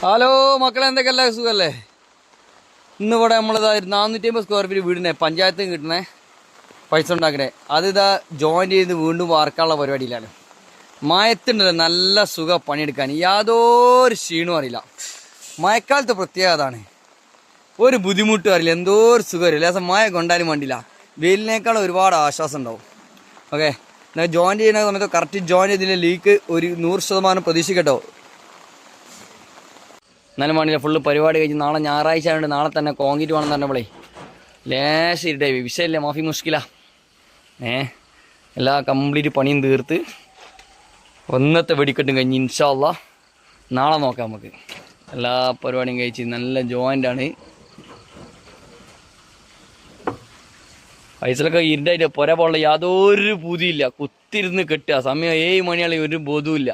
Hello മക്കളെ, എന്തൊക്കെയല്ലേ, സുഖല്ലേ? ഇന്നിവിടെ നമ്മളിതാ 450 സ്ക്വയർ ഫീറ്റ് വീടിനെ പഞ്ചായത്തിൽ കിട്ടണേ പൈസ ഉണ്ടാക്കണേ അതിതാ ജോയിൻ ചെയ്ത് വീണ്ടും വാർക്കാനുള്ള പരിപാടിയിലാണ്. മയത്തുണ്ടല്ലോ, നല്ല സുഖം പണിയെടുക്കാൻ, യാതൊരു ക്ഷീണവും അറിയില്ല. മഴക്കാലത്ത് പ്രത്യേകത അതാണ്, ഒരു ബുദ്ധിമുട്ടും അറിയില്ല, എന്തോ ഒരു സുഖം അറിയില്ല. ലേസം മഴ കൊണ്ടാലും വേണ്ടില്ല, വെയിലിനേക്കാൾ ഒരുപാട് ആശ്വാസം ഉണ്ടാവും. ഓക്കെ, ജോയിൻ ചെയ്യുന്ന സമയത്ത് കറക്റ്റ് ജോയിൻ ചെയ്തതിൻ്റെ ലീക്ക് ഒരു 100% പ്രതീക്ഷിക്കട്ടോ. എന്നാലും വേണ്ടില്ല, ഫുള്ള് പരിപാടി കഴിഞ്ഞ് നാളെ ഞായറാഴ്ച ആയതുകൊണ്ട് നാളെ തന്നെ കോൺക്രീറ്റ് വേണം എന്ന് പറഞ്ഞപ്പോളേ ലേശം ഇരുട്ടായി. വിഷയമില്ല, മാഫി മുഷ്കില. എല്ലാ കംപ്ലീറ്റ് പണിയും തീർത്ത് ഒന്നത്തെ വെടിക്കെട്ടും കഴിഞ്ഞ് ഇൻഷാ അല്ലാഹ് നാളെ നോക്കാം. നമുക്ക് എല്ലാ പരിപാടിയും കഴിച്ച് നല്ല ജോയിൻ്റാണ്. പൈസലൊക്കെ ഇരുട്ടായിട്ട് പുര പോലുള്ള യാതൊരു പൂതിയില്ല. കുത്തിരുന്ന് കെട്ടുക, സമയം 7 മണിയാണെങ്കിൽ ഒരു ബോധവും ഇല്ല.